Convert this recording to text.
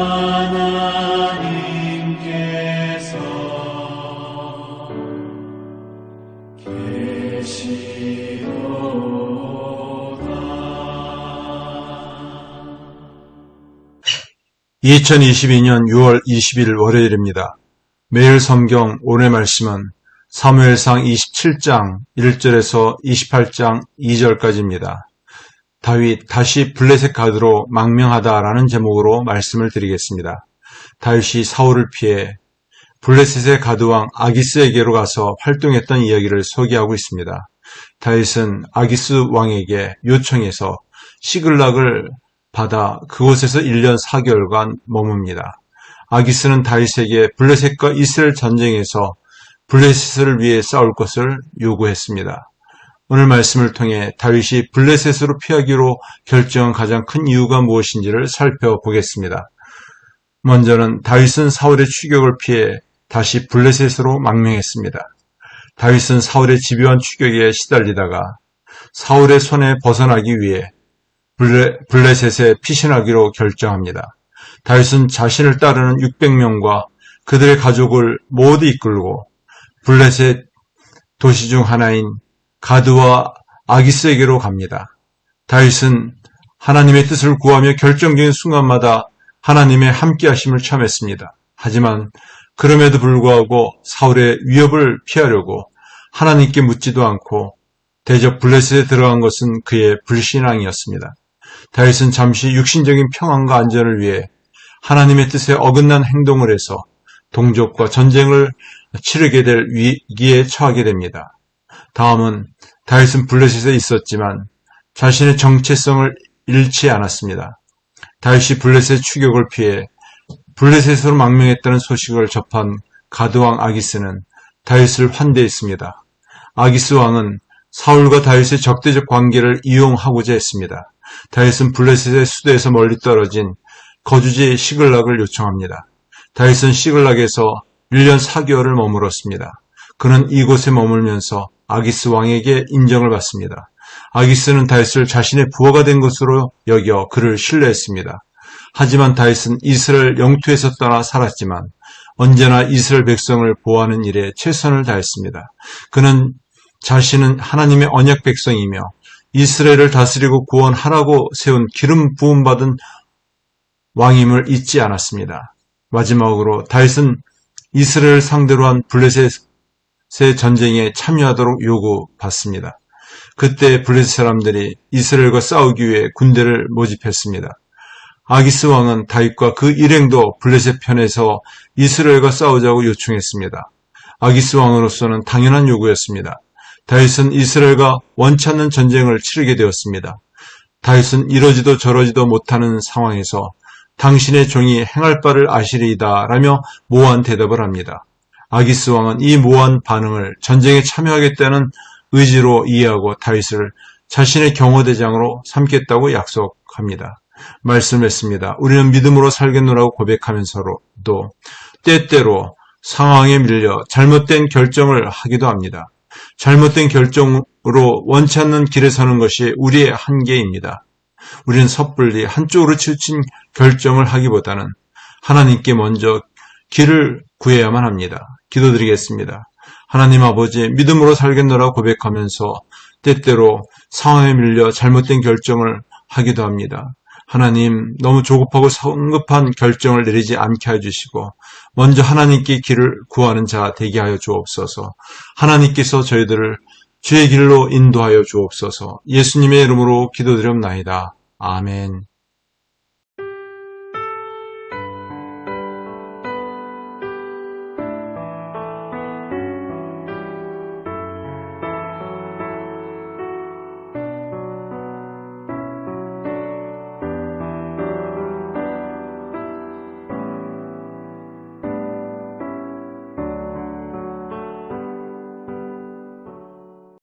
하나님께서 계시도다. 2022년 6월 20일 월요일입니다. 매일 성경 오늘의 말씀은 사무엘상 27장 1절에서 28장 2절까지입니다. 다윗 다시 블레셋 가드로 망명하다라는 제목으로 말씀을 드리겠습니다. 다윗이 사울을 피해 블레셋의 가드왕 아기스에게로 가서 활동했던 이야기를 소개하고 있습니다. 다윗은 아기스 왕에게 요청해서 시글락을 받아 그곳에서 1년 4개월간 머뭅니다. 아기스는 다윗에게 블레셋과 이스라엘 전쟁에서 블레셋을 위해 싸울 것을 요구했습니다. 오늘 말씀을 통해 다윗이 블레셋으로 피하기로 결정한 가장 큰 이유가 무엇인지를 살펴보겠습니다. 먼저는 다윗은 사울의 추격을 피해 다시 블레셋으로 망명했습니다. 다윗은 사울의 집요한 추격에 시달리다가 사울의 손에 벗어나기 위해 블레셋에 피신하기로 결정합니다. 다윗은 자신을 따르는 600명과 그들의 가족을 모두 이끌고 블레셋 도시 중 하나인 가드와 아기스에게로 갑니다. 다윗은 하나님의 뜻을 구하며 결정적인 순간마다 하나님의 함께하심을 체험했습니다. 하지만 그럼에도 불구하고 사울의 위협을 피하려고 하나님께 묻지도 않고 대적 블레셋에 들어간 것은 그의 불신앙이었습니다. 다윗은 잠시 육신적인 평안과 안전을 위해 하나님의 뜻에 어긋난 행동을 해서 동족과 전쟁을 치르게 될 위기에 처하게 됩니다. 다음은 다윗은 블레셋에 있었지만 자신의 정체성을 잃지 않았습니다. 다윗이 블레셋 추격을 피해 블레셋으로 망명했다는 소식을 접한 가드왕 아기스는 다윗을 환대했습니다. 아기스 왕은 사울과 다윗의 적대적 관계를 이용하고자 했습니다. 다윗은 블레셋의 수도에서 멀리 떨어진 거주지 시글락을 요청합니다. 다윗은 시글락에서 1년 4개월을 머물었습니다. 그는 이곳에 머물면서 아기스 왕에게 인정을 받습니다. 아기스는 다윗을 자신의 부하가 된 것으로 여겨 그를 신뢰했습니다. 하지만 다윗은 이스라엘 영토에서 떠나 살았지만 언제나 이스라엘 백성을 보호하는 일에 최선을 다했습니다. 그는 자신은 하나님의 언약 백성이며 이스라엘을 다스리고 구원하라고 세운 기름 부음받은 왕임을 잊지 않았습니다. 마지막으로 다윗은 이스라엘을 상대로 한 블레셋의 전쟁에 참여하도록 요구받습니다. 그때 블레셋 사람들이 이스라엘과 싸우기 위해 군대를 모집했습니다. 아기스 왕은 다윗과 그 일행도 블레셋 편에서 이스라엘과 싸우자고 요청했습니다. 아기스 왕으로서는 당연한 요구였습니다. 다윗은 이스라엘과 원치 않는 전쟁을 치르게 되었습니다. 다윗은 이러지도 저러지도 못하는 상황에서 당신의 종이 행할 바를 아시리이다 라며 모호한 대답을 합니다. 아기스 왕은 이 모호한 반응을 전쟁에 참여하겠다는 의지로 이해하고 다윗을 자신의 경호대장으로 삼겠다고 약속합니다. 말씀했습니다. 우리는 믿음으로 살겠노라고 고백하면서도 때때로 상황에 밀려 잘못된 결정을 하기도 합니다. 잘못된 결정으로 원치 않는 길에 서는 것이 우리의 한계입니다. 우리는 섣불리 한쪽으로 치우친 결정을 하기보다는 하나님께 먼저 길을 구해야만 합니다. 기도드리겠습니다. 하나님 아버지, 믿음으로 살겠노라 고백하면서 때때로 상황에 밀려 잘못된 결정을 하기도 합니다. 하나님, 너무 조급하고 성급한 결정을 내리지 않게 해주시고 먼저 하나님께 길을 구하는 자 되게 하여 주옵소서. 하나님께서 저희들을 주의 길로 인도하여 주옵소서. 예수님의 이름으로 기도드렸나이다. 아멘.